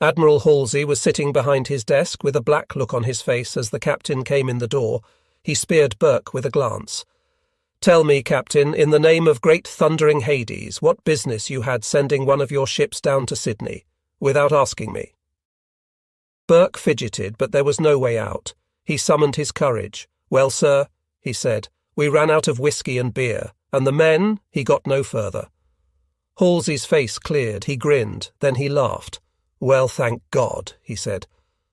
Admiral Halsey was sitting behind his desk with a black look on his face as the captain came in the door. He speared Burke with a glance. "Tell me, Captain, in the name of great thundering Hades, what business you had sending one of your ships down to Sydney, without asking me." Burke fidgeted, but there was no way out. He summoned his courage. "Well, sir," he said, "we ran out of whiskey and beer, and the men—" He got no further. Halsey's face cleared. He grinned, then he laughed. "Well, thank God," he said.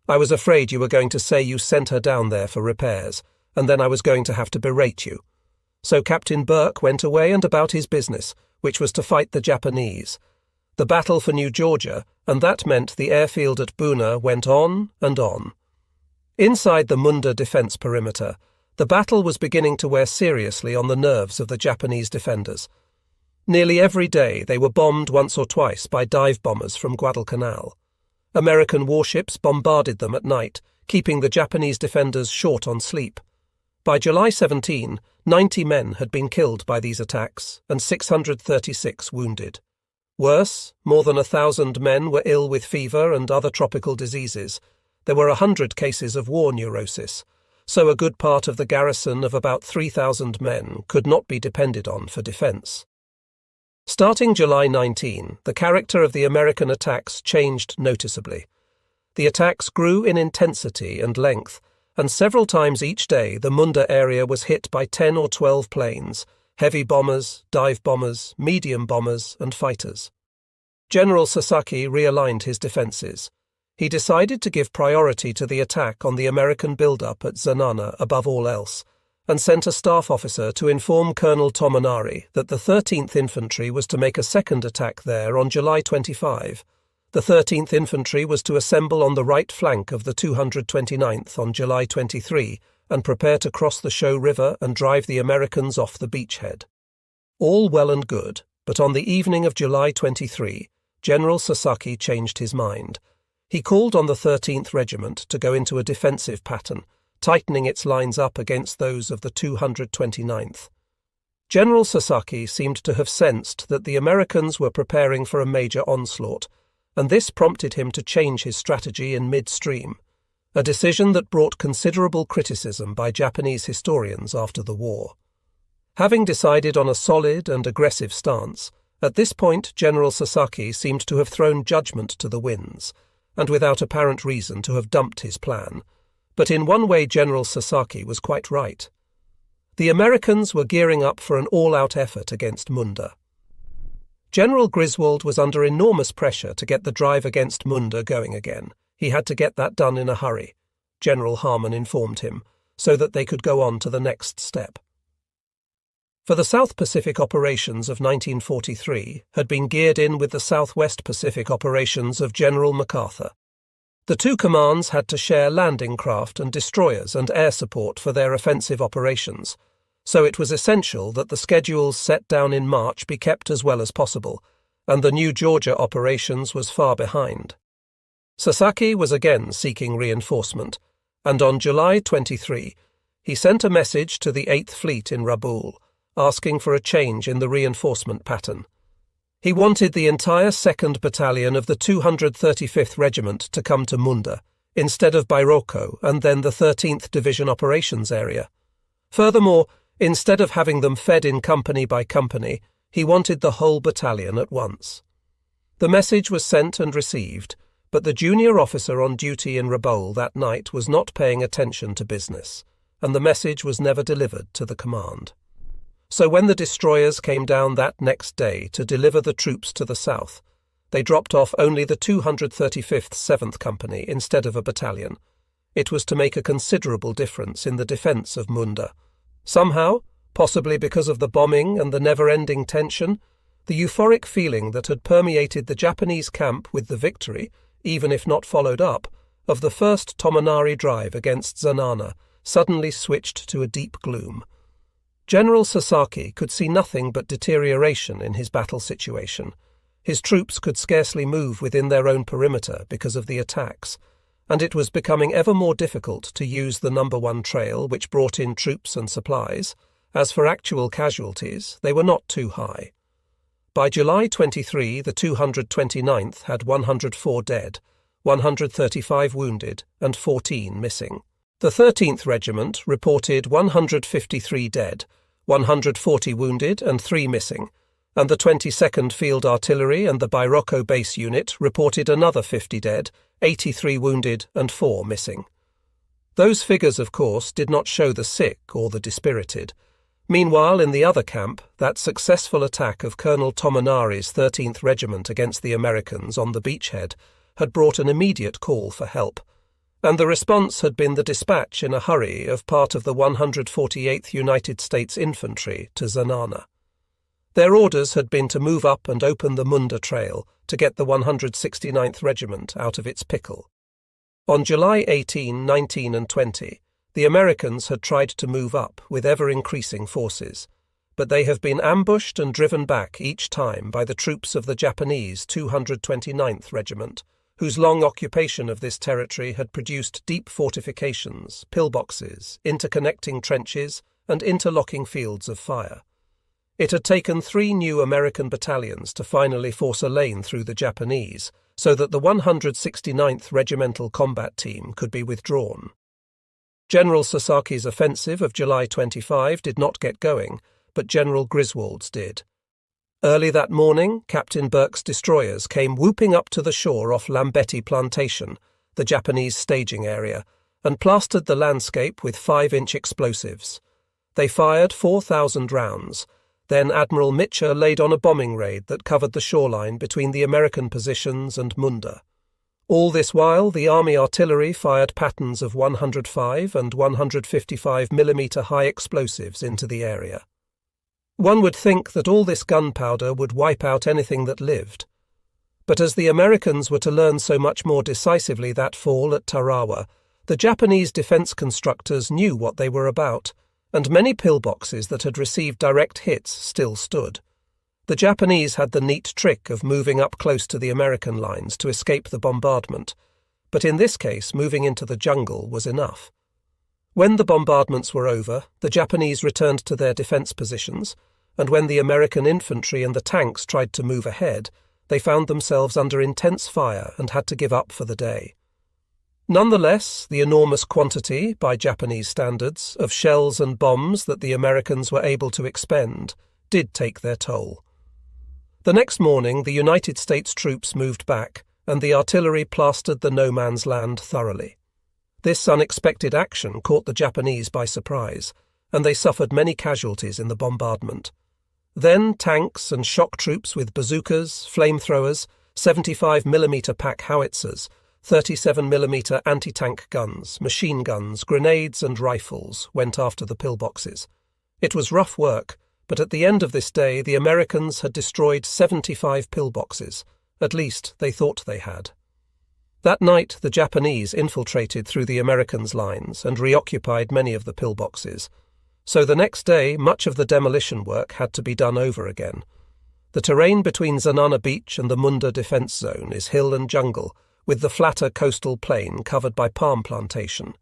"I was afraid you were going to say you sent her down there for repairs, and then I was going to have to berate you." So Captain Burke went away and about his business, which was to fight the Japanese. The battle for New Georgia, and that meant the airfield at Buna, went on and on. Inside the Munda defense perimeter, the battle was beginning to wear seriously on the nerves of the Japanese defenders. Nearly every day they were bombed once or twice by dive bombers from Guadalcanal. American warships bombarded them at night, keeping the Japanese defenders short on sleep. By July 17, 90 men had been killed by these attacks and 636 wounded. Worse, more than 1,000 men were ill with fever and other tropical diseases. There were 100 cases of war neurosis, so a good part of the garrison of about 3,000 men could not be depended on for defense. Starting July 19, the character of the American attacks changed noticeably. The attacks grew in intensity and length, and several times each day the Munda area was hit by 10 or 12 planes, heavy bombers, dive bombers, medium bombers, and fighters. General Sasaki realigned his defenses. He decided to give priority to the attack on the American build-up at Zanana above all else, and sent a staff officer to inform Colonel Tomonari that the 13th Infantry was to make a second attack there on July 25. The 13th Infantry was to assemble on the right flank of the 229th on July 23 and prepare to cross the Show River and drive the Americans off the beachhead. All well and good, but on the evening of July 23, General Sasaki changed his mind. He called on the 13th Regiment to go into a defensive pattern, tightening its lines up against those of the 229th. General Sasaki seemed to have sensed that the Americans were preparing for a major onslaught, and this prompted him to change his strategy in midstream, a decision that brought considerable criticism by Japanese historians after the war. Having decided on a solid and aggressive stance, at this point General Sasaki seemed to have thrown judgment to the winds, and without apparent reason to have dumped his plan. But in one way General Sasaki was quite right. The Americans were gearing up for an all-out effort against Munda. General Griswold was under enormous pressure to get the drive against Munda going again. He had to get that done in a hurry, General Harmon informed him, so that they could go on to the next step. For the South Pacific operations of 1943 had been geared in with the Southwest Pacific operations of General MacArthur. The two commands had to share landing craft and destroyers and air support for their offensive operations, so it was essential that the schedules set down in March be kept as well as possible, and the New Georgia operations was far behind. Sasaki was again seeking reinforcement, and on July 23 he sent a message to the 8th Fleet in Rabaul, asking for a change in the reinforcement pattern. He wanted the entire 2nd Battalion of the 235th Regiment to come to Munda, instead of Bairoko and then the 13th Division operations area. Furthermore, instead of having them fed in company by company, he wanted the whole battalion at once. The message was sent and received, but the junior officer on duty in Rabaul that night was not paying attention to business, and the message was never delivered to the command. So when the destroyers came down that next day to deliver the troops to the south, they dropped off only the 235th 7th Company instead of a battalion. It was to make a considerable difference in the defence of Munda. Somehow, possibly because of the bombing and the never-ending tension, the euphoric feeling that had permeated the Japanese camp with the victory, even if not followed up, of the first Tomonari drive against Zanana suddenly switched to a deep gloom. General Sasaki could see nothing but deterioration in his battle situation. His troops could scarcely move within their own perimeter because of the attacks, and it was becoming ever more difficult to use the No. 1 trail which brought in troops and supplies. As for actual casualties, they were not too high. By July 23, the 229th had 104 dead, 135 wounded, and 14 missing. The 13th Regiment reported 153 dead, 140 wounded, and 3 missing, and the 22nd Field Artillery and the Bairoko Base Unit reported another 50 dead, 83 wounded, and 4 missing. Those figures, of course, did not show the sick or the dispirited. Meanwhile, in the other camp, that successful attack of Colonel Tomonari's 13th Regiment against the Americans on the beachhead had brought an immediate call for help, and the response had been the dispatch in a hurry of part of the 148th United States Infantry to Zanana. Their orders had been to move up and open the Munda Trail to get the 169th Regiment out of its pickle. On July 18, 19 and 20, the Americans had tried to move up with ever-increasing forces, but they have been ambushed and driven back each time by the troops of the Japanese 229th Regiment, whose long occupation of this territory had produced deep fortifications, pillboxes, interconnecting trenches, and interlocking fields of fire. It had taken 3 new American battalions to finally force a lane through the Japanese, so that the 169th Regimental Combat Team could be withdrawn. General Sasaki's offensive of July 25 did not get going, but General Griswold's did. Early that morning, Captain Burke's destroyers came whooping up to the shore off Lambetti Plantation, the Japanese staging area, and plastered the landscape with 5-inch explosives. They fired 4,000 rounds. Then Admiral Mitcher laid on a bombing raid that covered the shoreline between the American positions and Munda. All this while, the Army artillery fired patterns of 105 and 155 mm high explosives into the area. One would think that all this gunpowder would wipe out anything that lived. But as the Americans were to learn so much more decisively that fall at Tarawa, the Japanese defense constructors knew what they were about, and many pillboxes that had received direct hits still stood. The Japanese had the neat trick of moving up close to the American lines to escape the bombardment, but in this case moving into the jungle was enough. When the bombardments were over, the Japanese returned to their defense positions, and when the American infantry and the tanks tried to move ahead, they found themselves under intense fire and had to give up for the day. Nonetheless, the enormous quantity, by Japanese standards, of shells and bombs that the Americans were able to expend did take their toll. The next morning, the United States troops moved back, and the artillery plastered the no-man's land thoroughly. This unexpected action caught the Japanese by surprise, and they suffered many casualties in the bombardment. Then tanks and shock troops with bazookas, flamethrowers, 75mm pack howitzers, 37mm anti-tank guns, machine guns, grenades and rifles went after the pillboxes. It was rough work, but at the end of this day the Americans had destroyed 75 pillboxes. At least they thought they had. That night the Japanese infiltrated through the Americans' lines and reoccupied many of the pillboxes. So the next day much of the demolition work had to be done over again. The terrain between Zanana Beach and the Munda defense zone is hill and jungle, with the flatter coastal plain covered by palm plantation.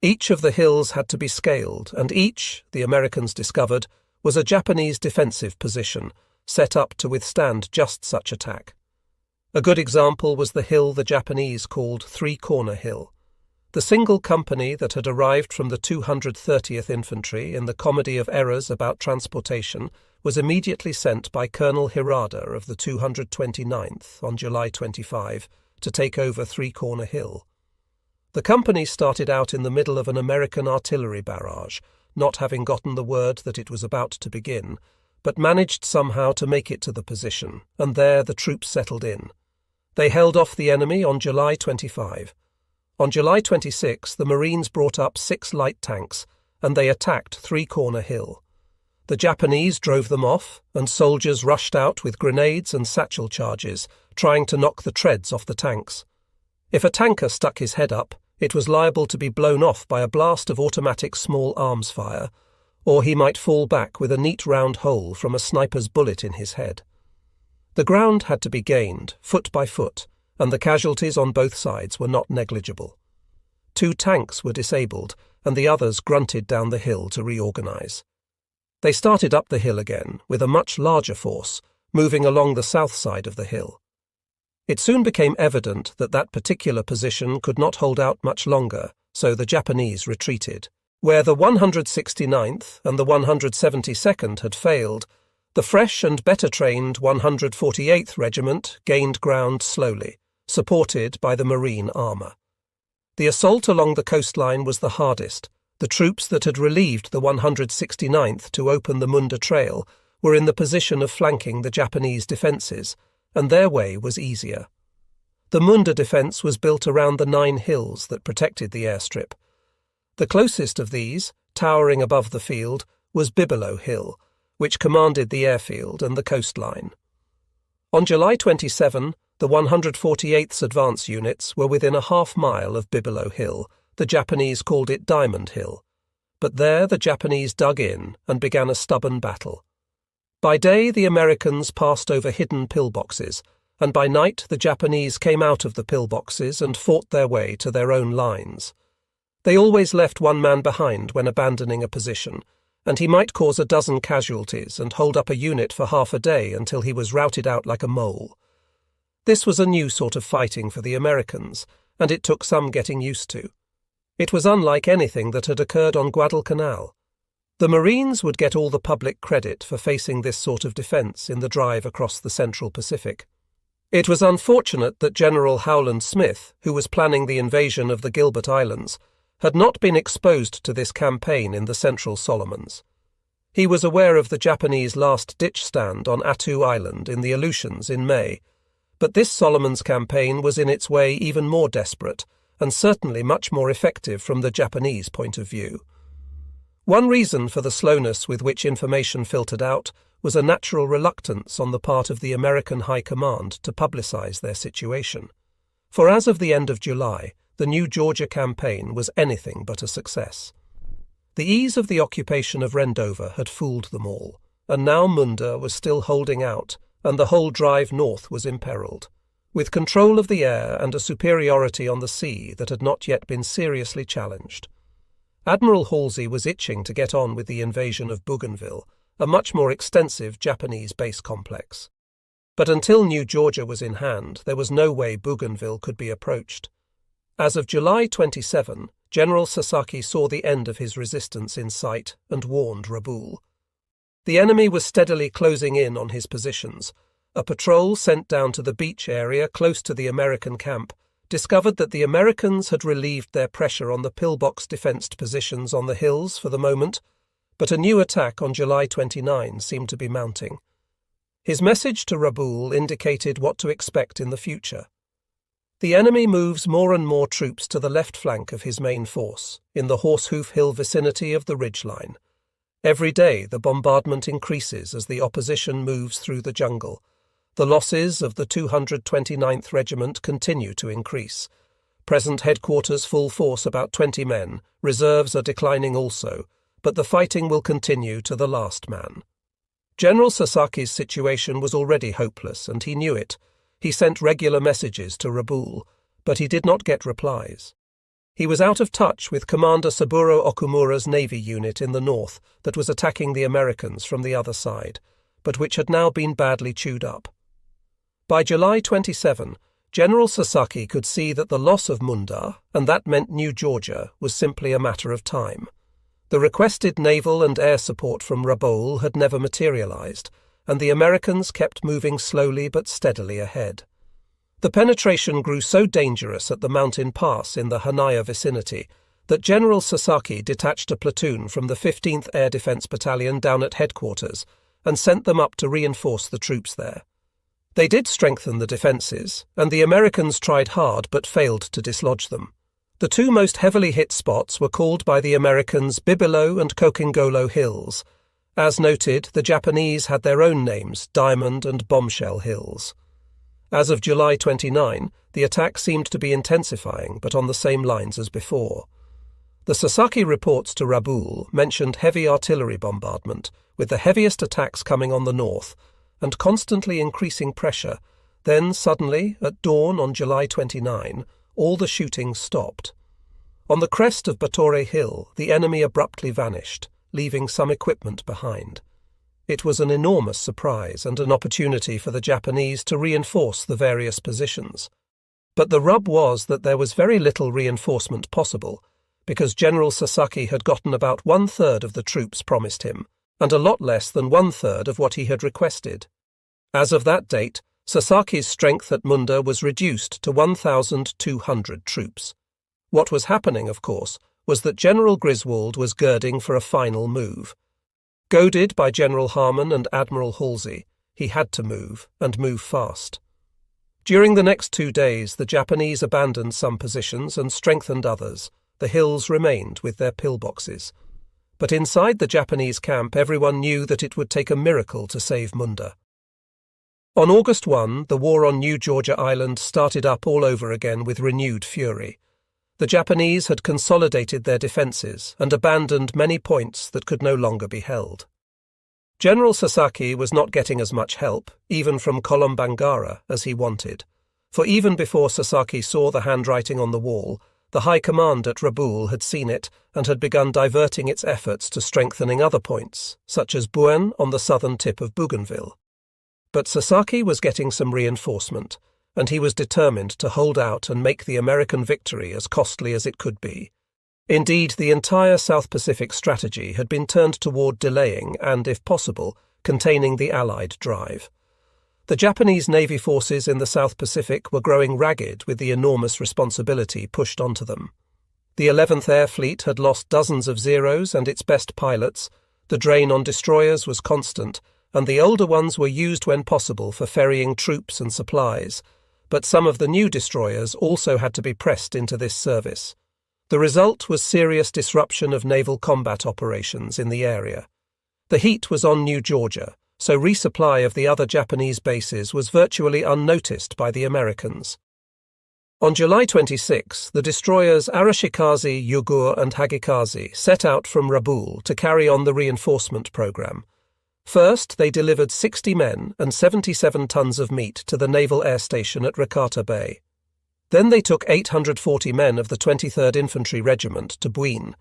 Each of the hills had to be scaled, and each, the Americans discovered, was a Japanese defensive position, set up to withstand just such attack. A good example was the hill the Japanese called Three-Corner Hill. The single company that had arrived from the 230th Infantry in the comedy of errors about transportation was immediately sent by Colonel Hirada of the 229th on July 25 to take over Three-Corner Hill. The company started out in the middle of an American artillery barrage, not having gotten the word that it was about to begin, but managed somehow to make it to the position, and there the troops settled in. They held off the enemy on July 25. On July 26, the Marines brought up 6 light tanks, and they attacked Three-Corner Hill. The Japanese drove them off, and soldiers rushed out with grenades and satchel charges, trying to knock the treads off the tanks. If a tanker stuck his head up, it was liable to be blown off by a blast of automatic small arms fire, or he might fall back with a neat round hole from a sniper's bullet in his head. The ground had to be gained, foot by foot, and the casualties on both sides were not negligible. 2 tanks were disabled, and the others grunted down the hill to reorganize. They started up the hill again, with a much larger force, moving along the south side of the hill. It soon became evident that that particular position could not hold out much longer, so the Japanese retreated. Where the 169th and the 172nd had failed, the fresh and better-trained 148th Regiment gained ground slowly, supported by the marine armour. The assault along the coastline was the hardest. The troops that had relieved the 169th to open the Munda Trail were in the position of flanking the Japanese defences, and their way was easier. The Munda defence was built around the 9 hills that protected the airstrip. The closest of these, towering above the field, was Bibelow Hill, which commanded the airfield and the coastline. On July 27, the 148th's advance units were within a half-mile of Bibelow Hill. The Japanese called it Diamond Hill. But there the Japanese dug in and began a stubborn battle. By day the Americans passed over hidden pillboxes, and by night the Japanese came out of the pillboxes and fought their way to their own lines. They always left one man behind when abandoning a position, and he might cause a dozen casualties and hold up a unit for half a day until he was routed out like a mole. This was a new sort of fighting for the Americans, and it took some getting used to. It was unlike anything that had occurred on Guadalcanal. The Marines would get all the public credit for facing this sort of defence in the drive across the Central Pacific. It was unfortunate that General Howland Smith, who was planning the invasion of the Gilbert Islands, had not been exposed to this campaign in the Central Solomons. He was aware of the Japanese last-ditch stand on Attu Island in the Aleutians in May, but this Solomons campaign was in its way even more desperate, and certainly much more effective from the Japanese point of view. One reason for the slowness with which information filtered out was a natural reluctance on the part of the American High Command to publicize their situation. For as of the end of July, the new Georgia campaign was anything but a success. The ease of the occupation of Rendover had fooled them all, and now Munda was still holding out, and the whole drive north was imperilled. With control of the air and a superiority on the sea that had not yet been seriously challenged. Admiral Halsey was itching to get on with the invasion of Bougainville, a much more extensive Japanese base complex. But until New Georgia was in hand, there was no way Bougainville could be approached. As of July 27, General Sasaki saw the end of his resistance in sight and warned Rabaul. The enemy was steadily closing in on his positions. A patrol sent down to the beach area close to the American camp discovered that the Americans had relieved their pressure on the Pillbox defensed positions on the hills for the moment, but a new attack on July 29 seemed to be mounting. His message to Rabaul indicated what to expect in the future. The enemy moves more and more troops to the left flank of his main force, in the Horsehoof Hill vicinity of the ridgeline. Every day the bombardment increases as the opposition moves through the jungle. The losses of the 229th Regiment continue to increase. Present headquarters full force about 20 men, reserves are declining also, but the fighting will continue to the last man. General Sasaki's situation was already hopeless, and he knew it. He sent regular messages to Rabaul, but he did not get replies. He was out of touch with Commander Saburo Okumura's Navy unit in the north that was attacking the Americans from the other side, but which had now been badly chewed up. By July 27, General Sasaki could see that the loss of Munda, and that meant New Georgia, was simply a matter of time. The requested naval and air support from Rabaul had never materialized, and the Americans kept moving slowly but steadily ahead. The penetration grew so dangerous at the mountain pass in the Hanaya vicinity that General Sasaki detached a platoon from the 15th Air Defense Battalion down at headquarters and sent them up to reinforce the troops there. They did strengthen the defences, and the Americans tried hard but failed to dislodge them. The two most heavily hit spots were called by the Americans Bibelow and Kokingolo Hills. As noted, the Japanese had their own names, Diamond and Bombshell Hills. As of July 29, the attack seemed to be intensifying, but on the same lines as before. The Sasaki reports to Rabaul mentioned heavy artillery bombardment, with the heaviest attacks coming on the north, and constantly increasing pressure. Then, suddenly, at dawn on July 29, all the shooting stopped. On the crest of Batore Hill, the enemy abruptly vanished, leaving some equipment behind. It was an enormous surprise and an opportunity for the Japanese to reinforce the various positions. But the rub was that there was very little reinforcement possible, because General Sasaki had gotten about 1/3 of the troops promised him, and a lot less than 1/3 of what he had requested. As of that date, Sasaki's strength at Munda was reduced to 1,200 troops. What was happening, of course, was that General Griswold was girding for a final move. Goaded by General Harmon and Admiral Halsey, he had to move, and move fast. During the next 2 days, the Japanese abandoned some positions and strengthened others. The hills remained with their pillboxes. But inside the Japanese camp, everyone knew that it would take a miracle to save Munda. On August 1, the war on New Georgia Island started up all over again with renewed fury. The Japanese had consolidated their defences and abandoned many points that could no longer be held. General Sasaki was not getting as much help, even from Kolombangara, as he wanted, for even before Sasaki saw the handwriting on the wall, the High Command at Rabaul had seen it and had begun diverting its efforts to strengthening other points, such as Buen on the southern tip of Bougainville. But Sasaki was getting some reinforcement, and he was determined to hold out and make the American victory as costly as it could be. Indeed, the entire South Pacific strategy had been turned toward delaying and, if possible, containing the Allied drive. The Japanese Navy forces in the South Pacific were growing ragged with the enormous responsibility pushed onto them. The 11th Air Fleet had lost dozens of Zeros and its best pilots, the drain on destroyers was constant, and the older ones were used when possible for ferrying troops and supplies, but some of the new destroyers also had to be pressed into this service. The result was serious disruption of naval combat operations in the area. The heat was on New Georgia, so resupply of the other Japanese bases was virtually unnoticed by the Americans. On July 26, the destroyers Arashikaze, Yugur and Hagikaze set out from Rabaul to carry on the reinforcement program. First, they delivered 60 men and 77 tons of meat to the naval air station at Rakata Bay. Then they took 840 men of the 23rd Infantry Regiment to Buen.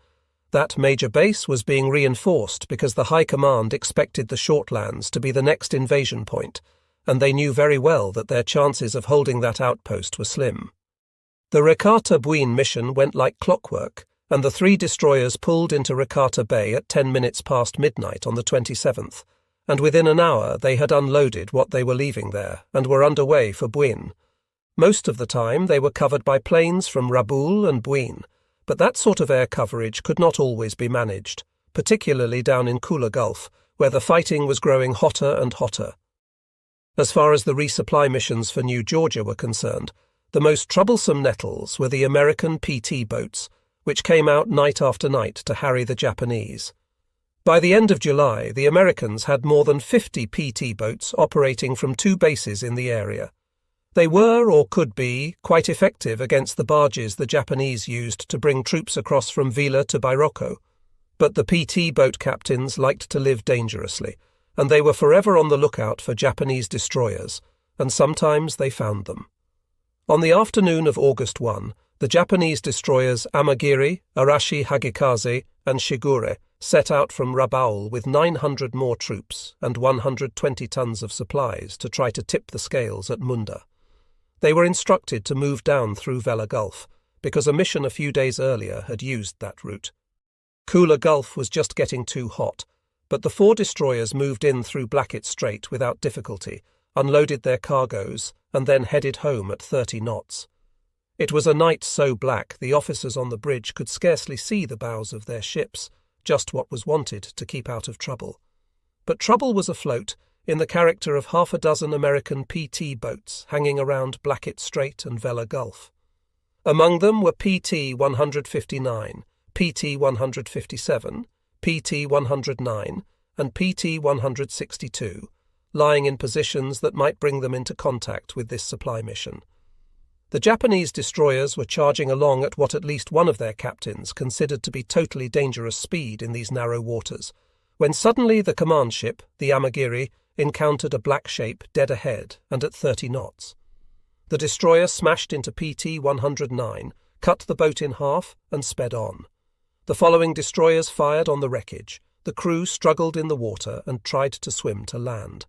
That major base was being reinforced because the High Command expected the Shortlands to be the next invasion point, and they knew very well that their chances of holding that outpost were slim. The Rakata Buen mission went like clockwork, and the 3 destroyers pulled into Rakata Bay at 10 minutes past midnight on the 27th, and within an hour they had unloaded what they were leaving there and were underway for Buen. Most of the time they were covered by planes from Rabaul and Buen, but that sort of air coverage could not always be managed, particularly down in Kula Gulf, where the fighting was growing hotter and hotter. As far as the resupply missions for New Georgia were concerned, the most troublesome nettles were the American PT boats, which came out night after night to harry the Japanese. By the end of July, the Americans had more than 50 PT boats operating from 2 bases in the area. They were, or could be, quite effective against the barges the Japanese used to bring troops across from Vella to Bairoko. But the PT boat captains liked to live dangerously, and they were forever on the lookout for Japanese destroyers, and sometimes they found them. On the afternoon of August 1, the Japanese destroyers Amagiri, Arashi Hagikaze, and Shigure set out from Rabaul with 900 more troops and 120 tons of supplies to try to tip the scales at Munda. They were instructed to move down through Vella Gulf, because a mission a few days earlier had used that route. Kula Gulf was just getting too hot, but the 4 destroyers moved in through Blackett Strait without difficulty, unloaded their cargoes, and then headed home at 30 knots. It was a night so black the officers on the bridge could scarcely see the bows of their ships, just what was wanted to keep out of trouble. But trouble was afloat, in the character of half a dozen American PT boats hanging around Blackett Strait and Vella Gulf. Among them were PT 159, PT 157, PT 109, and PT 162, lying in positions that might bring them into contact with this supply mission. The Japanese destroyers were charging along at what at least one of their captains considered to be totally dangerous speed in these narrow waters, when suddenly the command ship, the Amagiri, encountered a black shape dead ahead and at 30 knots. The destroyer smashed into PT 109, cut the boat in half, and sped on. The following destroyers fired on the wreckage. the crew struggled in the water and tried to swim to land.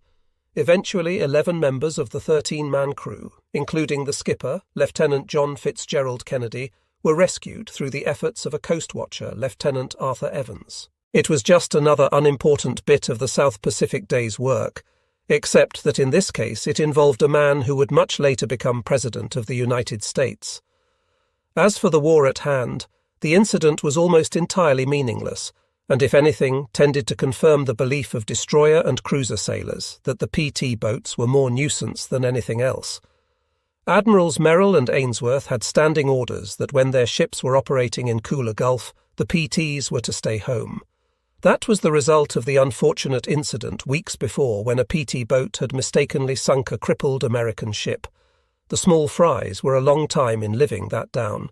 Eventually, 11 members of the 13-man crew, including the skipper, Lieutenant John Fitzgerald Kennedy, were rescued through the efforts of a coast watcher, Lieutenant Arthur Evans. It was just another unimportant bit of the South Pacific day's work, except that in this case it involved a man who would much later become President of the United States. As for the war at hand, the incident was almost entirely meaningless, and if anything, tended to confirm the belief of destroyer and cruiser sailors that the PT boats were more nuisance than anything else. Admirals Merrill and Ainsworth had standing orders that when their ships were operating in Cooler Gulf, the PTs were to stay home. That was the result of the unfortunate incident weeks before when a PT boat had mistakenly sunk a crippled American ship. The small fries were a long time in living that down.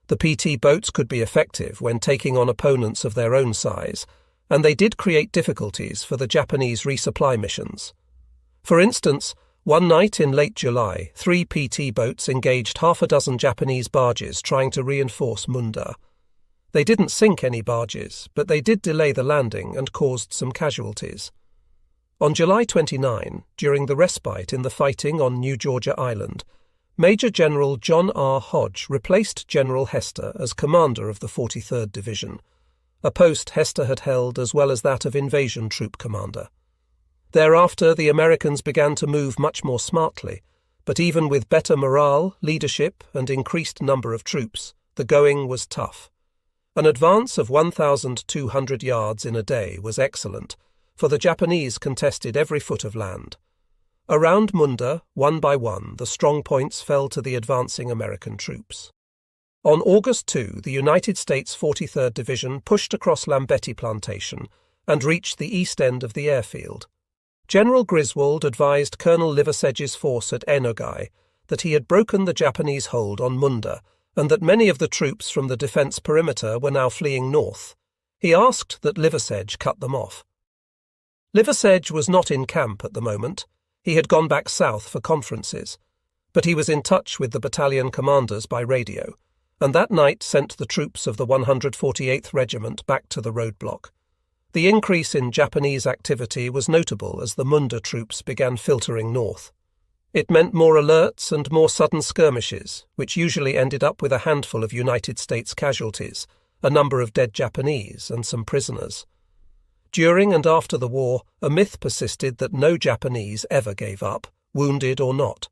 The PT boats could be effective when taking on opponents of their own size, and they did create difficulties for the Japanese resupply missions. For instance, one night in late July, 3 PT boats engaged half a dozen Japanese barges trying to reinforce Munda. They didn't sink any barges, but they did delay the landing and caused some casualties. On July 29, during the respite in the fighting on New Georgia Island, Major General John R. Hodge replaced General Hester as commander of the 43rd Division, a post Hester had held as well as that of invasion troop commander. Thereafter, the Americans began to move much more smartly, but even with better morale, leadership, and increased number of troops, the going was tough. An advance of 1,200 yards in a day was excellent, for the Japanese contested every foot of land. Around Munda, one by one, the strong points fell to the advancing American troops. On August 2, the United States 43rd Division pushed across Lambetti Plantation and reached the east end of the airfield. General Griswold advised Colonel Liversedge's force at Enogai that he had broken the Japanese hold on Munda and that many of the troops from the defense perimeter were now fleeing north. He asked that Liversedge cut them off. Liversedge was not in camp at the moment. He had gone back south for conferences, but he was in touch with the battalion commanders by radio, and that night sent the troops of the 148th Regiment back to the roadblock. The increase in Japanese activity was notable as the Munda troops began filtering north. It meant more alerts and more sudden skirmishes, which usually ended up with a handful of United States casualties, a number of dead Japanese, and some prisoners. During and after the war, a myth persisted that no Japanese ever gave up, wounded or not.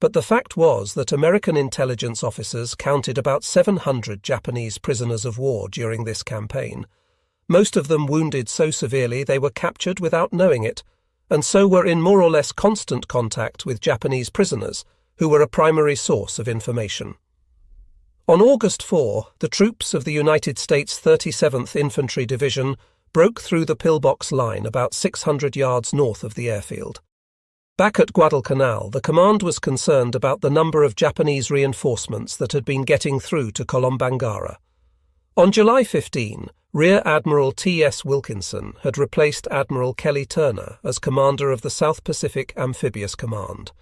But the fact was that American intelligence officers counted about 700 Japanese prisoners of war during this campaign, most of them wounded so severely they were captured without knowing it, and so were in more or less constant contact with Japanese prisoners, who were a primary source of information. On August 4, the troops of the United States 37th Infantry Division broke through the Pillbox line about 600 yards north of the airfield. Back at Guadalcanal, the command was concerned about the number of Japanese reinforcements that had been getting through to Kolombangara. On July 15, Rear Admiral T.S. Wilkinson had replaced Admiral Kelly Turner as commander of the South Pacific Amphibious Command.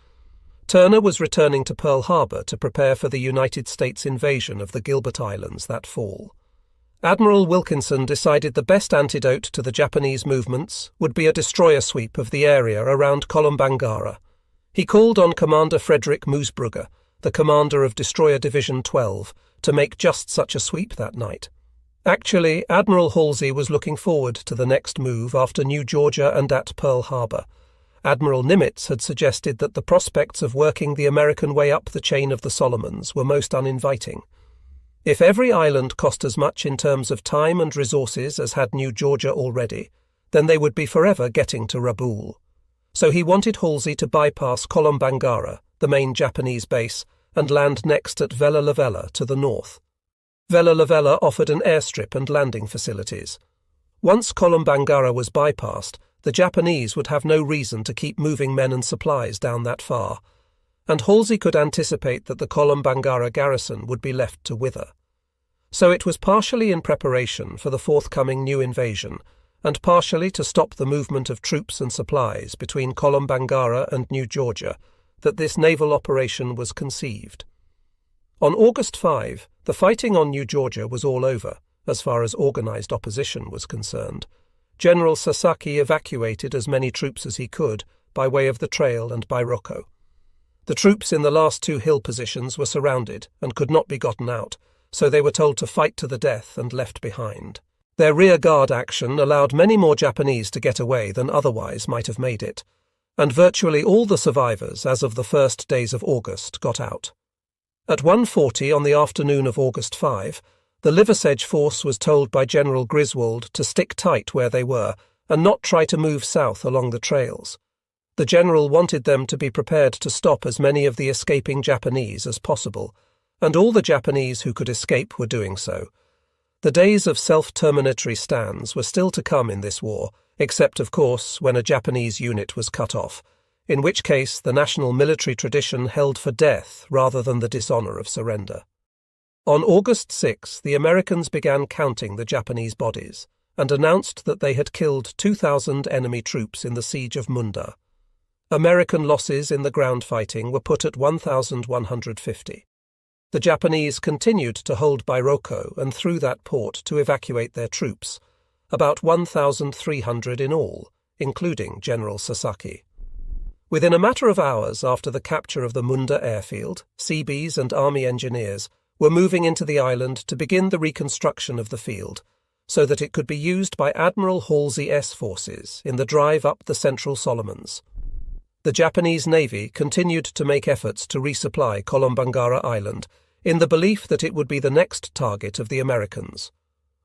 Turner was returning to Pearl Harbor to prepare for the United States invasion of the Gilbert Islands that fall. Admiral Wilkinson decided the best antidote to the Japanese movements would be a destroyer sweep of the area around Kolombangara. He called on Commander Frederick Moosbrugger, the commander of Destroyer Division 12, to make just such a sweep that night. Actually, Admiral Halsey was looking forward to the next move after New Georgia and at Pearl Harbor. Admiral Nimitz had suggested that the prospects of working the American way up the chain of the Solomons were most uninviting. If every island cost as much in terms of time and resources as had New Georgia already, then they would be forever getting to Rabaul. So he wanted Halsey to bypass Kolombangara, the main Japanese base, and land next at Vella Lavella to the north. Vella Lavella offered an airstrip and landing facilities. Once Kolombangara was bypassed, the Japanese would have no reason to keep moving men and supplies down that far, and Halsey could anticipate that the Kolombangara garrison would be left to wither. So it was partially in preparation for the forthcoming new invasion, and partially to stop the movement of troops and supplies between Kolombangara and New Georgia, that this naval operation was conceived. On August 5, the fighting on New Georgia was all over, as far as organized opposition was concerned, General Sasaki evacuated as many troops as he could by way of the trail and by Roko. The troops in the last two hill positions were surrounded and could not be gotten out, so they were told to fight to the death and left behind. Their rear-guard action allowed many more Japanese to get away than otherwise might have made it, and virtually all the survivors as of the first days of August got out. At 1:40 on the afternoon of August 5, the Liversedge force was told by General Griswold to stick tight where they were and not try to move south along the trails. The general wanted them to be prepared to stop as many of the escaping Japanese as possible, and all the Japanese who could escape were doing so. The days of self-terminatory stands were still to come in this war, except, of course, when a Japanese unit was cut off, in which case the national military tradition held for death rather than the dishonour of surrender. On August 6, the Americans began counting the Japanese bodies and announced that they had killed 2,000 enemy troops in the siege of Munda. American losses in the ground fighting were put at 1,150. The Japanese continued to hold Bairoko and through that port to evacuate their troops, about 1,300 in all, including General Sasaki. Within a matter of hours after the capture of the Munda airfield, Seabees and Army engineers were moving into the island to begin the reconstruction of the field, so that it could be used by Admiral Halsey-S forces in the drive up the Central Solomons. The Japanese Navy continued to make efforts to resupply Kolombangara Island, in the belief that it would be the next target of the Americans.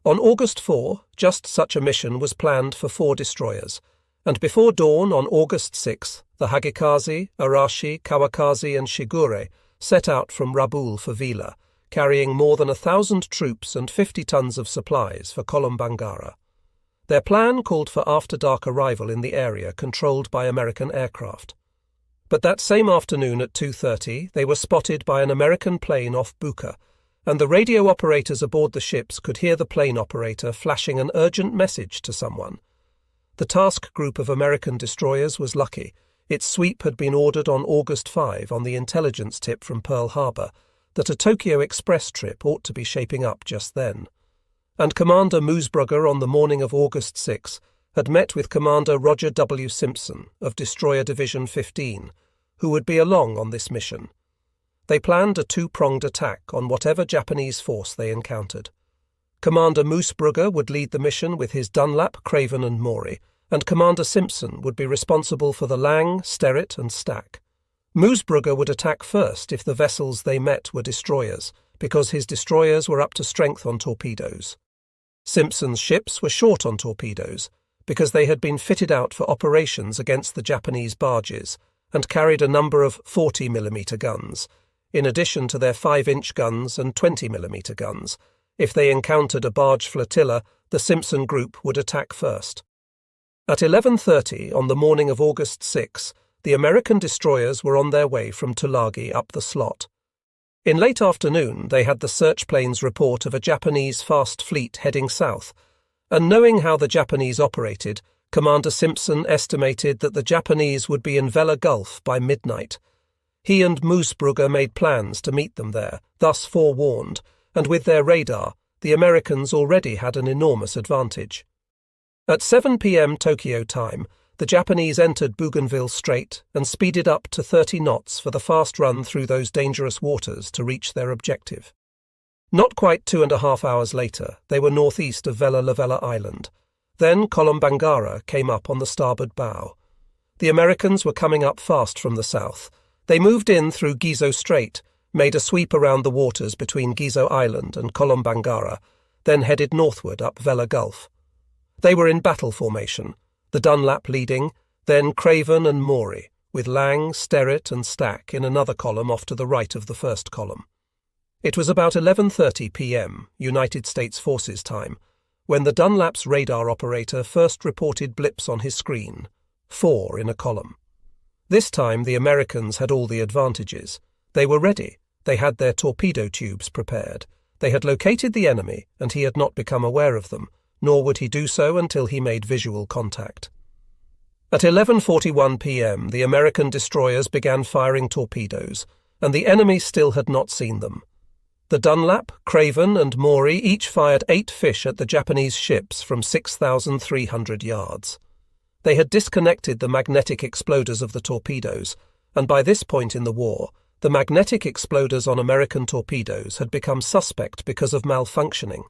On August 4, just such a mission was planned for 4 destroyers, and before dawn on August 6, the Hagikaze, Arashi, Kawakaze and Shigure set out from Rabaul for Vella, carrying more than 1,000 troops and 50 tons of supplies for Kolombangara. Their plan called for after-dark arrival in the area controlled by American aircraft. But that same afternoon at 2:30, they were spotted by an American plane off Buka, and the radio operators aboard the ships could hear the plane operator flashing an urgent message to someone. The task group of American destroyers was lucky. Its sweep had been ordered on August 5 on the intelligence tip from Pearl Harbor that a Tokyo Express trip ought to be shaping up just then. And Commander Moosbrugger on the morning of August 6 had met with Commander Roger W. Simpson of Destroyer Division 15, who would be along on this mission. They planned a 2-pronged attack on whatever Japanese force they encountered. Commander Moosbrugger would lead the mission with his Dunlap, Craven and Maury, and Commander Simpson would be responsible for the Lang, Sterret and Stack. Moosbrugger would attack first if the vessels they met were destroyers, because his destroyers were up to strength on torpedoes. Simpson's ships were short on torpedoes, because they had been fitted out for operations against the Japanese barges, and carried a number of 40mm guns, in addition to their 5-inch guns and 20mm guns. If they encountered a barge flotilla, the Simpson group would attack first. At 11:30 on the morning of August 6, the American destroyers were on their way from Tulagi up the slot. In late afternoon, they had the search planes report of a Japanese fast fleet heading south, and knowing how the Japanese operated, Commander Simpson estimated that the Japanese would be in Vella Gulf by midnight. He and Moosbrugger made plans to meet them there, thus forewarned, and with their radar, the Americans already had an enormous advantage. At 7 p.m. Tokyo time, the Japanese entered Bougainville Strait and speeded up to 30 knots for the fast run through those dangerous waters to reach their objective. Not quite 2.5 hours later, they were northeast of Lavella Island. Then Kolombangara came up on the starboard bow. The Americans were coming up fast from the south. They moved in through Gizo Strait, made a sweep around the waters between Gizo Island and Kolombangara, then headed northward up Vella Gulf. They were in battle formation, the Dunlap leading, then Craven and Maury, with Lang, Sterret and Stack in another column off to the right of the first column. It was about 11:30 p.m., United States Forces time, when the Dunlap's radar operator first reported blips on his screen, 4 in a column. This time the Americans had all the advantages. They were ready. They had their torpedo tubes prepared. They had located the enemy, and he had not become aware of them, nor would he do so until he made visual contact. At 11:41 p.m. the American destroyers began firing torpedoes, and the enemy still had not seen them. The Dunlap, Craven, and Maury each fired 8 fish at the Japanese ships from 6,300 yards. They had disconnected the magnetic exploders of the torpedoes, and by this point in the war, the magnetic exploders on American torpedoes had become suspect because of malfunctioning.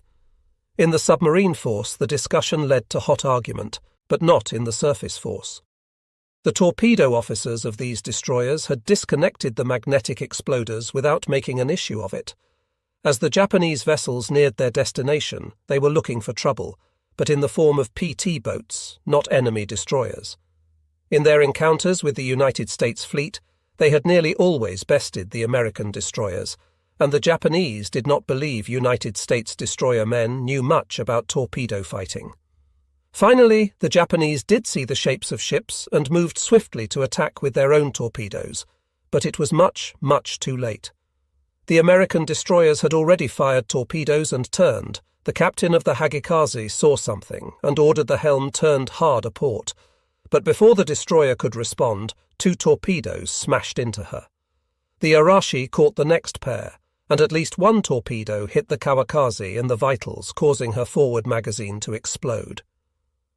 In the submarine force, the discussion led to hot argument, but not in the surface force. The torpedo officers of these destroyers had disconnected the magnetic exploders without making an issue of it. As the Japanese vessels neared their destination, they were looking for trouble, but in the form of PT boats, not enemy destroyers. In their encounters with the United States fleet, they had nearly always bested the American destroyers, and the Japanese did not believe United States destroyer men knew much about torpedo fighting. Finally, the Japanese did see the shapes of ships and moved swiftly to attack with their own torpedoes, but it was much, much too late. The American destroyers had already fired torpedoes and turned. The captain of the Hagikaze saw something and ordered the helm turned hard a port, but before the destroyer could respond, 2 torpedoes smashed into her. The Arashi caught the next pair, and at least 1 torpedo hit the Kawakaze in the vitals, causing her forward magazine to explode.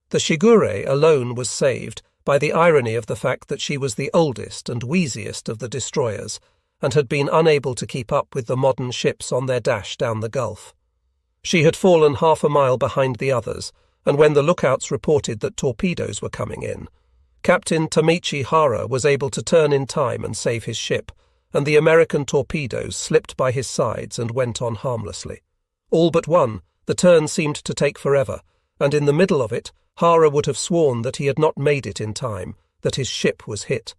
The Shigure alone was saved by the irony of the fact that she was the oldest and wheeziest of the destroyers, and had been unable to keep up with the modern ships on their dash down the Gulf. She had fallen half a mile behind the others, and when the lookouts reported that torpedoes were coming in, Captain Tamichi Hara was able to turn in time and save his ship, and the American torpedoes slipped by his sides and went on harmlessly. All but one, the turn seemed to take forever, and in the middle of it, Hara would have sworn that he had not made it in time, that his ship was hit.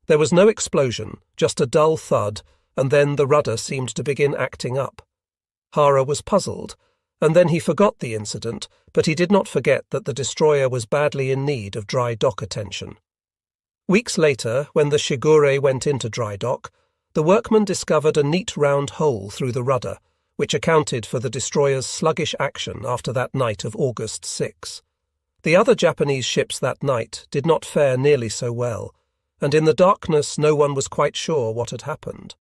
There was no explosion, just a dull thud, and then the rudder seemed to begin acting up. Hara was puzzled, and then he forgot the incident, but he did not forget that the destroyer was badly in need of dry dock attention. Weeks later, when the Shigure went into dry dock, the workmen discovered a neat round hole through the rudder, which accounted for the destroyer's sluggish action after that night of August 6. The other Japanese ships that night did not fare nearly so well, and in the darkness no one was quite sure what had happened.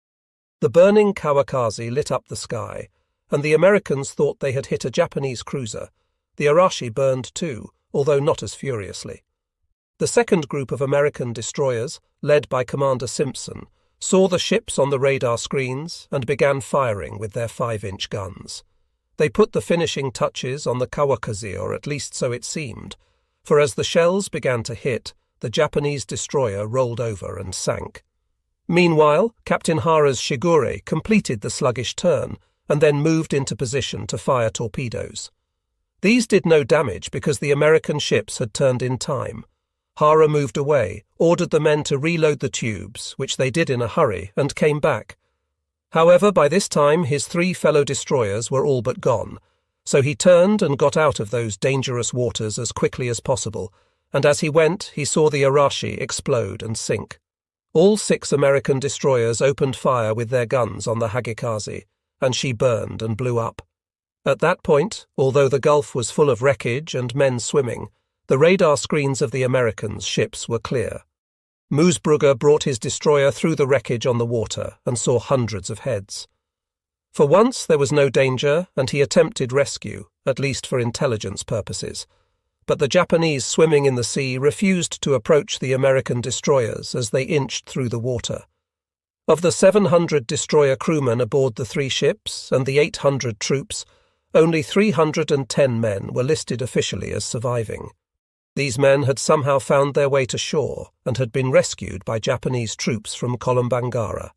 The burning Kawakaze lit up the sky, and the Americans thought they had hit a Japanese cruiser. The Arashi burned too, although not as furiously. The second group of American destroyers, led by Commander Simpson, saw the ships on the radar screens and began firing with their 5-inch guns. They put the finishing touches on the Kawakaze, or at least so it seemed, for as the shells began to hit, the Japanese destroyer rolled over and sank. Meanwhile, Captain Hara's Shigure completed the sluggish turn and then moved into position to fire torpedoes. These did no damage because the American ships had turned in time. Hara moved away, ordered the men to reload the tubes, which they did in a hurry, and came back. However, by this time his 3 fellow destroyers were all but gone, so he turned and got out of those dangerous waters as quickly as possible, and as he went he saw the Arashi explode and sink. All 6 American destroyers opened fire with their guns on the Hagikaze, and she burned and blew up. At that point, although the Gulf was full of wreckage and men swimming, the radar screens of the Americans' ships were clear. Moosbrugger brought his destroyer through the wreckage on the water and saw hundreds of heads. For once there was no danger, and he attempted rescue, at least for intelligence purposes. But the Japanese swimming in the sea refused to approach the American destroyers as they inched through the water. Of the 700 destroyer crewmen aboard the 3 ships and the 800 troops, only 310 men were listed officially as surviving. These men had somehow found their way to shore and had been rescued by Japanese troops from Kolombangara.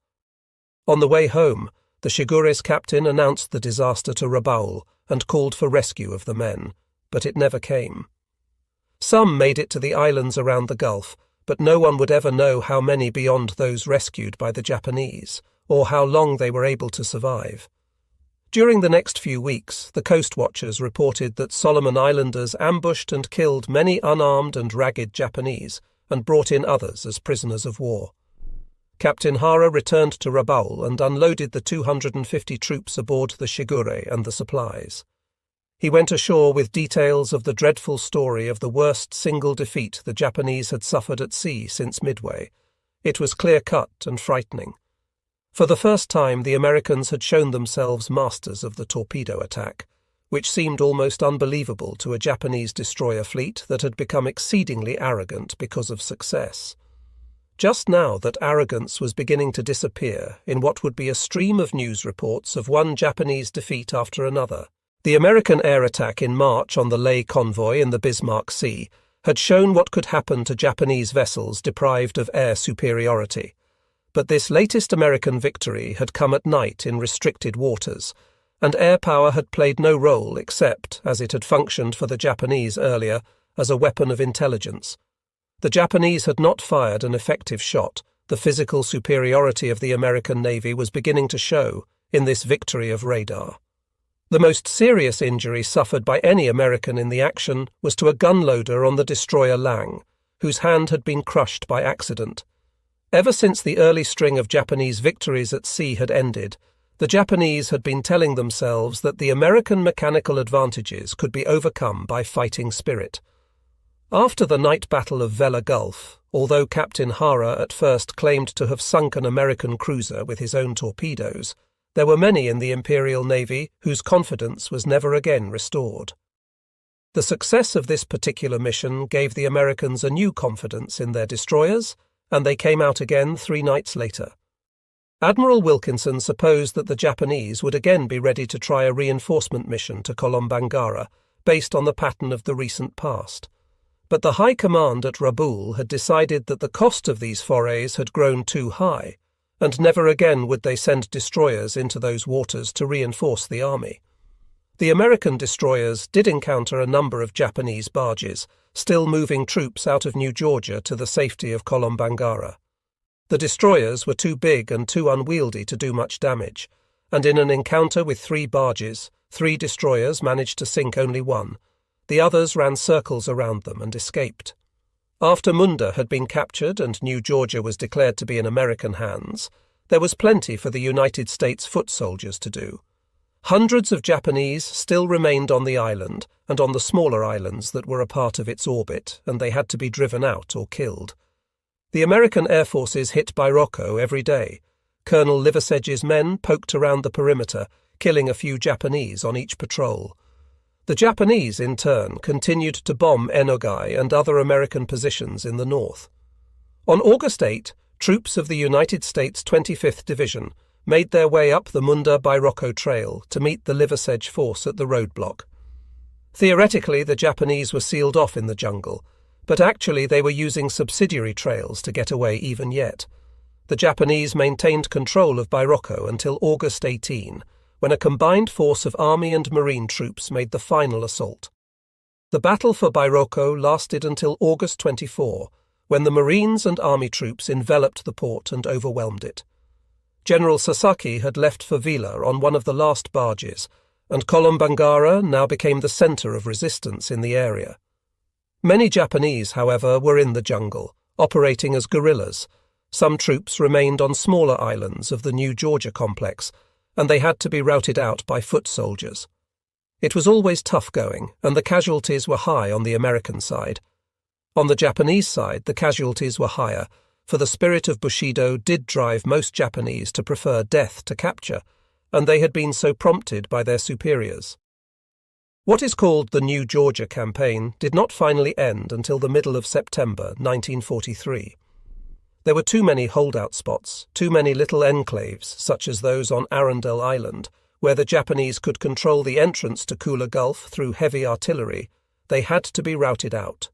On the way home, the Shigure's captain announced the disaster to Rabaul and called for rescue of the men, but it never came. Some made it to the islands around the Gulf, but no one would ever know how many beyond those rescued by the Japanese, or how long they were able to survive. During the next few weeks, the coast watchers reported that Solomon Islanders ambushed and killed many unarmed and ragged Japanese, and brought in others as prisoners of war. Captain Hara returned to Rabaul and unloaded the 250 troops aboard the Shigure and the supplies. He went ashore with details of the dreadful story of the worst single defeat the Japanese had suffered at sea since Midway. It was clear-cut and frightening. For the first time, the Americans had shown themselves masters of the torpedo attack, which seemed almost unbelievable to a Japanese destroyer fleet that had become exceedingly arrogant because of success. Just now that arrogance was beginning to disappear in what would be a stream of news reports of one Japanese defeat after another, the American air attack in March on the Leh convoy in the Bismarck Sea had shown what could happen to Japanese vessels deprived of air superiority. But this latest American victory had come at night in restricted waters, and air power had played no role except, as it had functioned for the Japanese earlier, as a weapon of intelligence. The Japanese had not fired an effective shot. The physical superiority of the American Navy was beginning to show in this victory of radar. The most serious injury suffered by any American in the action was to a gunloader on the destroyer Lang, whose hand had been crushed by accident. Ever since the early string of Japanese victories at sea had ended, the Japanese had been telling themselves that the American mechanical advantages could be overcome by fighting spirit. After the night battle of Vella Gulf, although Captain Hara at first claimed to have sunk an American cruiser with his own torpedoes, there were many in the Imperial Navy whose confidence was never again restored. The success of this particular mission gave the Americans a new confidence in their destroyers, and they came out again 3 nights later. Admiral Wilkinson supposed that the Japanese would again be ready to try a reinforcement mission to Kolombangara, based on the pattern of the recent past. But the High Command at Rabaul had decided that the cost of these forays had grown too high, and never again would they send destroyers into those waters to reinforce the army. The American destroyers did encounter a number of Japanese barges, still moving troops out of New Georgia to the safety of Kolombangara. The destroyers were too big and too unwieldy to do much damage, and in an encounter with 3 barges, 3 destroyers managed to sink only 1. The others ran circles around them and escaped. After Munda had been captured and New Georgia was declared to be in American hands, there was plenty for the United States foot soldiers to do. Hundreds of Japanese still remained on the island and on the smaller islands that were a part of its orbit, and they had to be driven out or killed. The American air forces hit Bairoko every day. Colonel Liversedge's men poked around the perimeter, killing a few Japanese on each patrol. The Japanese, in turn, continued to bomb Enogai and other American positions in the north. On August 8, troops of the United States 25th Division made their way up the Munda-Bairoko Trail to meet the Liversedge force at the roadblock. Theoretically, the Japanese were sealed off in the jungle, but actually they were using subsidiary trails to get away even yet. The Japanese maintained control of Bairoko until August 18, when a combined force of army and marine troops made the final assault. The battle for Bairoko lasted until August 24, when the marines and army troops enveloped the port and overwhelmed it. General Sasaki had left for Vella on one of the last barges, and Kolombangara now became the centre of resistance in the area. Many Japanese, however, were in the jungle, operating as guerrillas. Some troops remained on smaller islands of the New Georgia complex, and they had to be routed out by foot soldiers. It was always tough going, and the casualties were high on the American side. On the Japanese side, the casualties were higher, for the spirit of Bushido did drive most Japanese to prefer death to capture, and they had been so prompted by their superiors. What is called the New Georgia campaign did not finally end until the middle of September 1943. There were too many holdout spots, too many little enclaves, such as those on Arundel Island, where the Japanese could control the entrance to Kula Gulf through heavy artillery. They had to be routed out.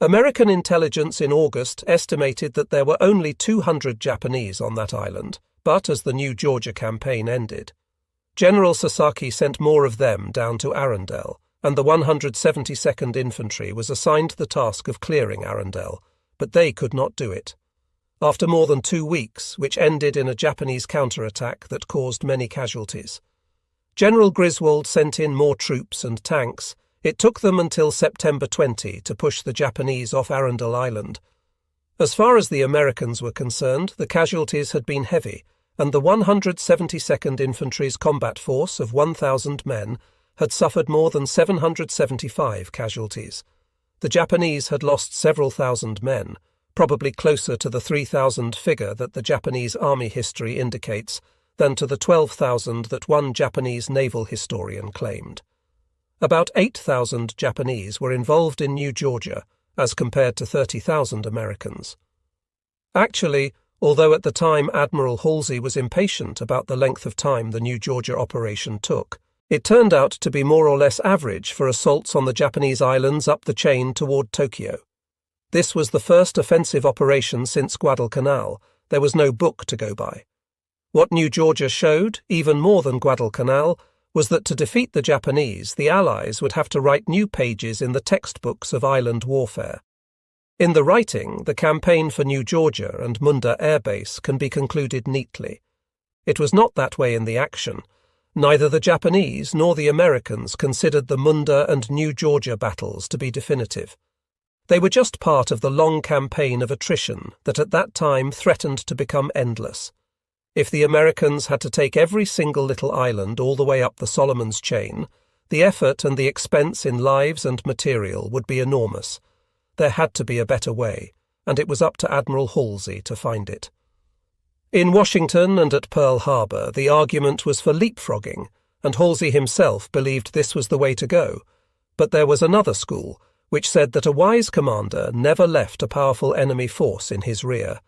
American intelligence in August estimated that there were only 200 Japanese on that island, but as the New Georgia campaign ended, General Sasaki sent more of them down to Arundel, and the 172nd Infantry was assigned the task of clearing Arundel, but they could not do it. After more than 2 weeks, which ended in a Japanese counterattack that caused many casualties. General Griswold sent in more troops and tanks. It took them until September 20 to push the Japanese off Arundel Island. As far as the Americans were concerned, the casualties had been heavy, and the 172nd Infantry's combat force of 1,000 men had suffered more than 775 casualties. The Japanese had lost several thousand men, probably closer to the 3,000 figure that the Japanese army history indicates than to the 12,000 that one Japanese naval historian claimed. About 8,000 Japanese were involved in New Georgia, as compared to 30,000 Americans. Actually, although at the time Admiral Halsey was impatient about the length of time the New Georgia operation took, it turned out to be more or less average for assaults on the Japanese islands up the chain toward Tokyo. This was the first offensive operation since Guadalcanal. There was no book to go by. What New Georgia showed, even more than Guadalcanal, was that to defeat the Japanese, the Allies would have to write new pages in the textbooks of island warfare. In the writing, the campaign for New Georgia and Munda Air Base can be concluded neatly. It was not that way in the action. Neither the Japanese nor the Americans considered the Munda and New Georgia battles to be definitive. They were just part of the long campaign of attrition that at that time threatened to become endless. If the Americans had to take every single little island all the way up the Solomons chain, the effort and the expense in lives and material would be enormous. There had to be a better way, and it was up to Admiral Halsey to find it. In Washington and at Pearl Harbor, the argument was for leapfrogging, and Halsey himself believed this was the way to go. But there was another school, which said that a wise commander never left a powerful enemy force in his rear.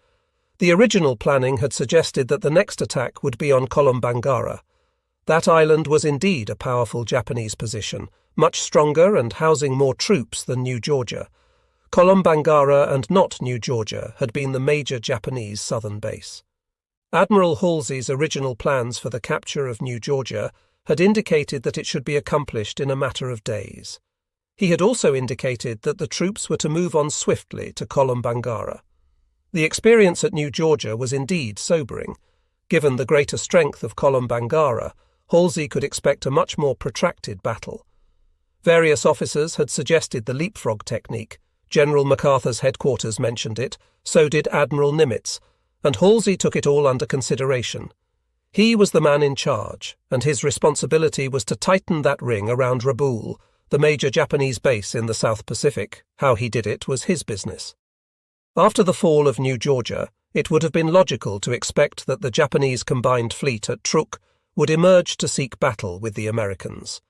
The original planning had suggested that the next attack would be on Kolombangara. That island was indeed a powerful Japanese position, much stronger and housing more troops than New Georgia. Kolombangara and not New Georgia had been the major Japanese southern base. Admiral Halsey's original plans for the capture of New Georgia had indicated that it should be accomplished in a matter of days. He had also indicated that the troops were to move on swiftly to Kolombangara. The experience at New Georgia was indeed sobering. Given the greater strength of Kolombangara, Halsey could expect a much more protracted battle. Various officers had suggested the leapfrog technique. General MacArthur's headquarters mentioned it, so did Admiral Nimitz, and Halsey took it all under consideration. He was the man in charge, and his responsibility was to tighten that ring around Rabaul, the major Japanese base in the South Pacific. How he did it was his business. After the fall of New Georgia, it would have been logical to expect that the Japanese combined fleet at Truk would emerge to seek battle with the Americans.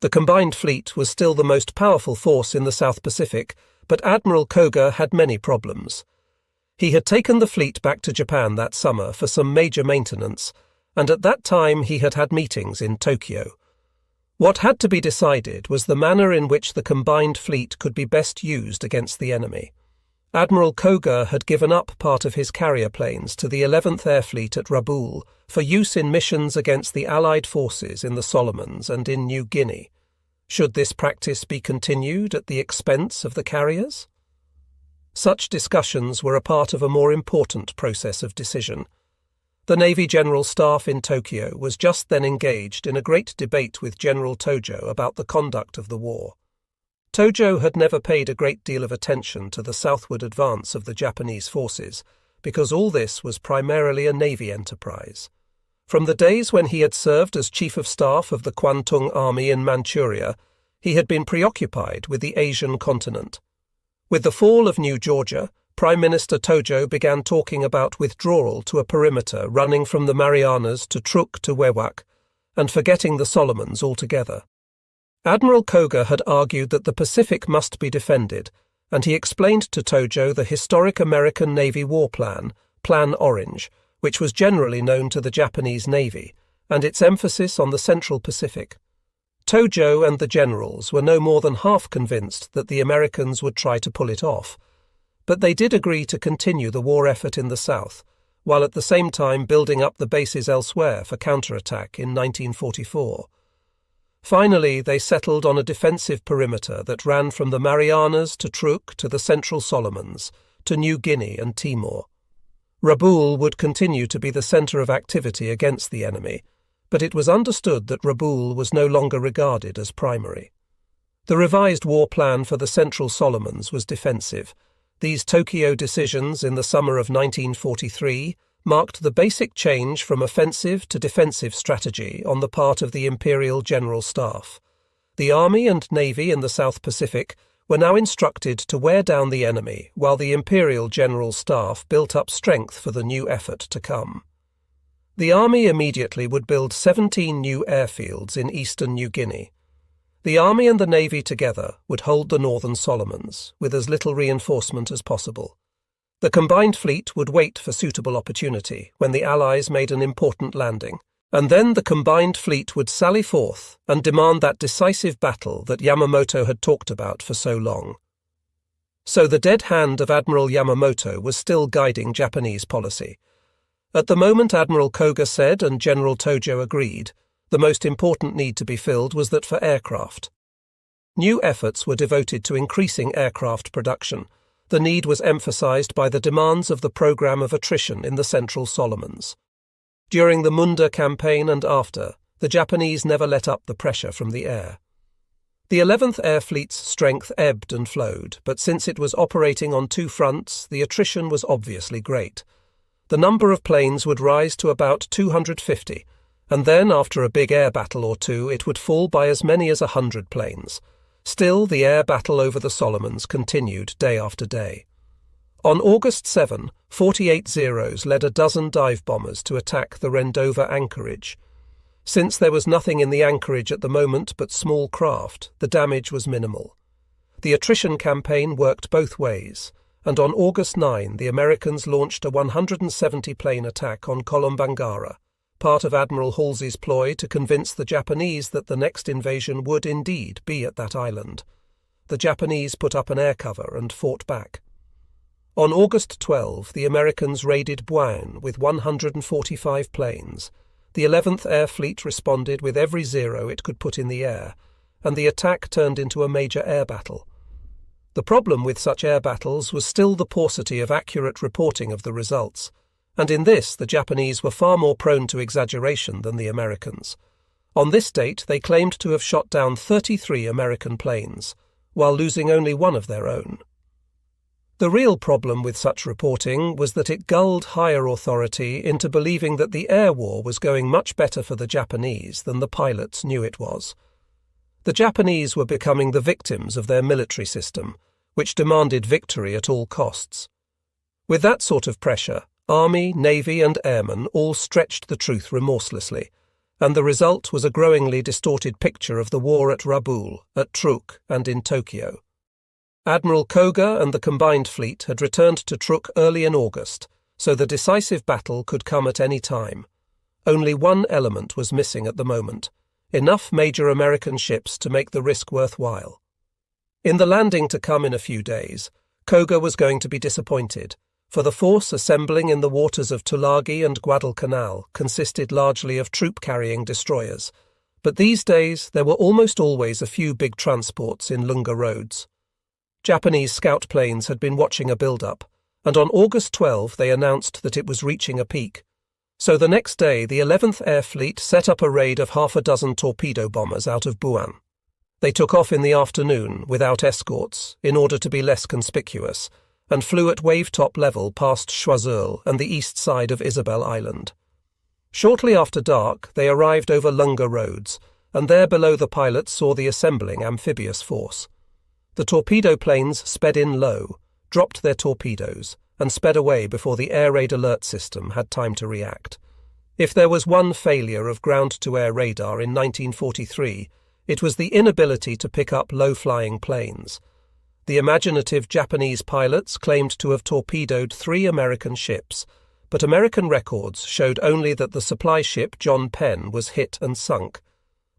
The combined fleet was still the most powerful force in the South Pacific, but Admiral Koga had many problems. He had taken the fleet back to Japan that summer for some major maintenance, and at that time he had had meetings in Tokyo. What had to be decided was the manner in which the combined fleet could be best used against the enemy. Admiral Koga had given up part of his carrier planes to the 11th Air Fleet at Rabaul for use in missions against the Allied forces in the Solomons and in New Guinea. Should this practice be continued at the expense of the carriers? Such discussions were a part of a more important process of decision. The Navy General Staff in Tokyo was just then engaged in a great debate with General Tojo about the conduct of the war. Tojo had never paid a great deal of attention to the southward advance of the Japanese forces, because all this was primarily a Navy enterprise. From the days when he had served as Chief of Staff of the Kwantung Army in Manchuria, he had been preoccupied with the Asian continent. With the fall of New Georgia, Prime Minister Tojo began talking about withdrawal to a perimeter running from the Marianas to Truk to Wewak, and forgetting the Solomons altogether. Admiral Koga had argued that the Pacific must be defended, and he explained to Tojo the historic American Navy war plan, Plan Orange, which was generally known to the Japanese Navy, and its emphasis on the Central Pacific. Tojo and the generals were no more than half convinced that the Americans would try to pull it off, but they did agree to continue the war effort in the South, while at the same time building up the bases elsewhere for counterattack in 1944. Finally, they settled on a defensive perimeter that ran from the Marianas to Truk to the Central Solomons, to New Guinea and Timor. Rabaul would continue to be the centre of activity against the enemy, but it was understood that Rabaul was no longer regarded as primary. The revised war plan for the Central Solomons was defensive. These Tokyo decisions in the summer of 1943 marked the basic change from offensive to defensive strategy on the part of the Imperial General Staff. The Army and Navy in the South Pacific were now instructed to wear down the enemy while the Imperial General Staff built up strength for the new effort to come. The army immediately would build 17 new airfields in eastern New Guinea. The army and the navy together would hold the Northern Solomons, with as little reinforcement as possible. The combined fleet would wait for suitable opportunity when the Allies made an important landing, and then the combined fleet would sally forth and demand that decisive battle that Yamamoto had talked about for so long. So the dead hand of Admiral Yamamoto was still guiding Japanese policy. At the moment Admiral Koga said and General Tojo agreed, the most important need to be filled was that for aircraft. New efforts were devoted to increasing aircraft production. The need was emphasized by the demands of the program of attrition in the Central Solomons. During the Munda campaign and after, the Japanese never let up the pressure from the air. The 11th Air Fleet's strength ebbed and flowed, but since it was operating on two fronts, the attrition was obviously great. The number of planes would rise to about 250, and then, after a big air battle or two, it would fall by as many as 100 planes. Still, the air battle over the Solomons continued day after day. On August 7, 48 Zeros led a dozen dive bombers to attack the Rendova anchorage. Since there was nothing in the anchorage at the moment but small craft, the damage was minimal. The attrition campaign worked both ways, and on August 9 the Americans launched a 170-plane attack on Kolombangara, part of Admiral Halsey's ploy to convince the Japanese that the next invasion would indeed be at that island. The Japanese put up an air cover and fought back. On August 12 the Americans raided Buin with 145 planes. The 11th Air Fleet responded with every Zero it could put in the air, and the attack turned into a major air battle. The problem with such air battles was still the paucity of accurate reporting of the results, and in this the Japanese were far more prone to exaggeration than the Americans. On this date they claimed to have shot down 33 American planes, while losing only one of their own. The real problem with such reporting was that it gulled higher authority into believing that the air war was going much better for the Japanese than the pilots knew it was. The Japanese were becoming the victims of their military system, which demanded victory at all costs. With that sort of pressure, Army, Navy and Airmen all stretched the truth remorselessly, and the result was a growingly distorted picture of the war at Rabaul, at Truk and in Tokyo. Admiral Koga and the combined fleet had returned to Truk early in August, so the decisive battle could come at any time. Only one element was missing at the moment: enough major American ships to make the risk worthwhile. In the landing to come in a few days, Koga was going to be disappointed, for the force assembling in the waters of Tulagi and Guadalcanal consisted largely of troop-carrying destroyers, but these days there were almost always a few big transports in Lunga roads. Japanese scout planes had been watching a build-up, and on August 12 they announced that it was reaching a peak. So the next day the 11th Air Fleet set up a raid of half a dozen torpedo bombers out of Buin. They took off in the afternoon, without escorts, in order to be less conspicuous, and flew at wave-top level past Choiseul and the east side of Isabel Island. Shortly after dark, they arrived over Lunga roads, and there below the pilots saw the assembling amphibious force. The torpedo planes sped in low, dropped their torpedoes, and sped away before the air raid alert system had time to react. If there was one failure of ground-to-air radar in 1943, it was the inability to pick up low-flying planes. The imaginative Japanese pilots claimed to have torpedoed 3 American ships, but American records showed only that the supply ship John Penn was hit and sunk.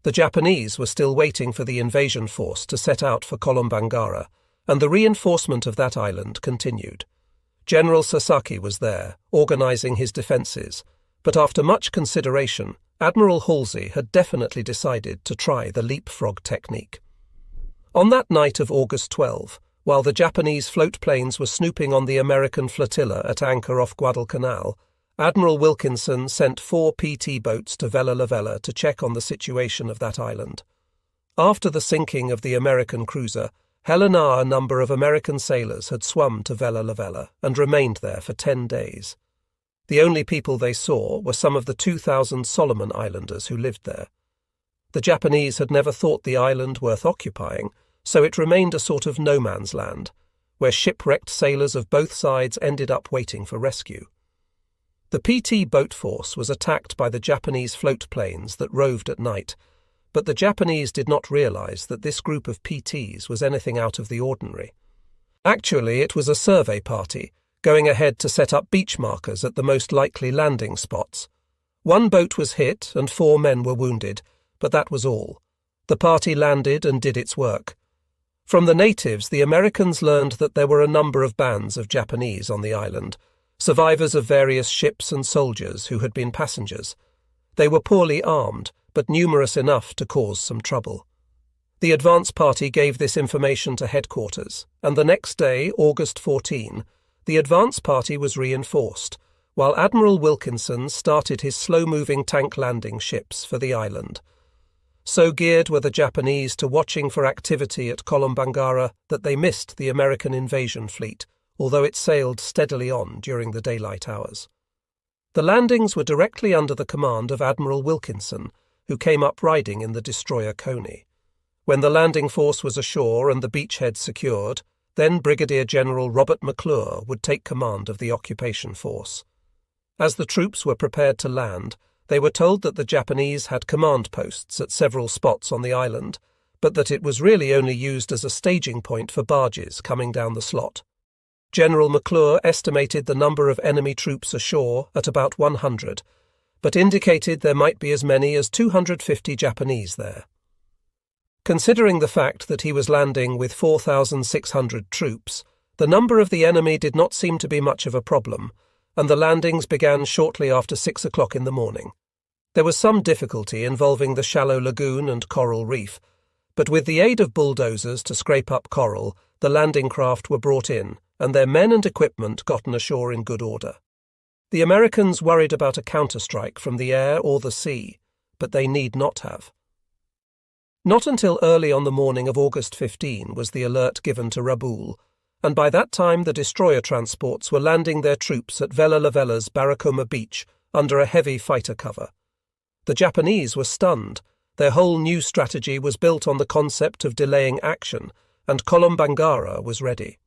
The Japanese were still waiting for the invasion force to set out for Kolombangara, and the reinforcement of that island continued. General Sasaki was there, organizing his defenses, but after much consideration, Admiral Halsey had definitely decided to try the leapfrog technique. On that night of August 12, while the Japanese float planes were snooping on the American flotilla at anchor off Guadalcanal, Admiral Wilkinson sent 4 PT boats to Vella Lavella to check on the situation of that island. After the sinking of the American cruiser, a number of American sailors had swum to Vella Lavella and remained there for 10 days. The only people they saw were some of the 2,000 Solomon Islanders who lived there. The Japanese had never thought the island worth occupying, so it remained a sort of no man's land, where shipwrecked sailors of both sides ended up waiting for rescue. The PT boat force was attacked by the Japanese float planes that roved at night, but the Japanese did not realize that this group of PTs was anything out of the ordinary. Actually, it was a survey party, going ahead to set up beach markers at the most likely landing spots. One boat was hit and 4 men were wounded, but that was all. The party landed and did its work. From the natives, the Americans learned that there were a number of bands of Japanese on the island, survivors of various ships and soldiers who had been passengers. They were poorly armed, but numerous enough to cause some trouble. The advance party gave this information to headquarters, and the next day, August 14, the advance party was reinforced, while Admiral Wilkinson started his slow-moving tank landing ships for the island. So geared were the Japanese to watching for activity at Kolombangara that they missed the American invasion fleet, although it sailed steadily on during the daylight hours. The landings were directly under the command of Admiral Wilkinson, who came up riding in the destroyer Coney. When the landing force was ashore and the beachhead secured, then Brigadier General Robert McClure would take command of the occupation force. As the troops were prepared to land, they were told that the Japanese had command posts at several spots on the island, but that it was really only used as a staging point for barges coming down the slot. General McClure estimated the number of enemy troops ashore at about 100, but indicated there might be as many as 250 Japanese there. Considering the fact that he was landing with 4,600 troops, the number of the enemy did not seem to be much of a problem, and the landings began shortly after 6 o'clock in the morning. There was some difficulty involving the shallow lagoon and coral reef, but with the aid of bulldozers to scrape up coral, the landing craft were brought in, and their men and equipment gotten ashore in good order. The Americans worried about a counterstrike from the air or the sea, but they need not have. Not until early on the morning of August 15 was the alert given to Rabaul, and by that time the destroyer transports were landing their troops at Vella Lavella's Barracoma Beach under a heavy fighter cover. The Japanese were stunned. Their whole new strategy was built on the concept of delaying action, and Kolombangara was ready.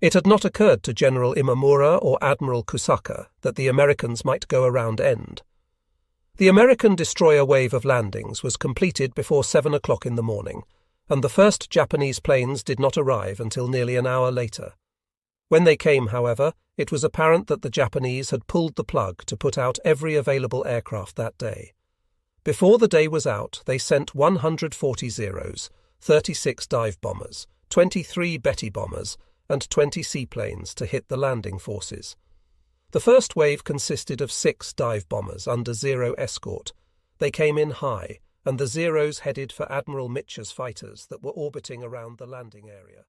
It had not occurred to General Imamura or Admiral Kusaka that the Americans might go around end. The American destroyer wave of landings was completed before 7 o'clock in the morning, and the first Japanese planes did not arrive until nearly an hour later. When they came, however, it was apparent that the Japanese had pulled the plug to put out every available aircraft that day. Before the day was out, they sent 140 Zeros, 36 dive bombers, 23 Betty bombers, and 20 seaplanes to hit the landing forces. The first wave consisted of 6 dive bombers under Zero escort. They came in high, and the Zeros headed for Admiral Mitchell's fighters that were orbiting around the landing area.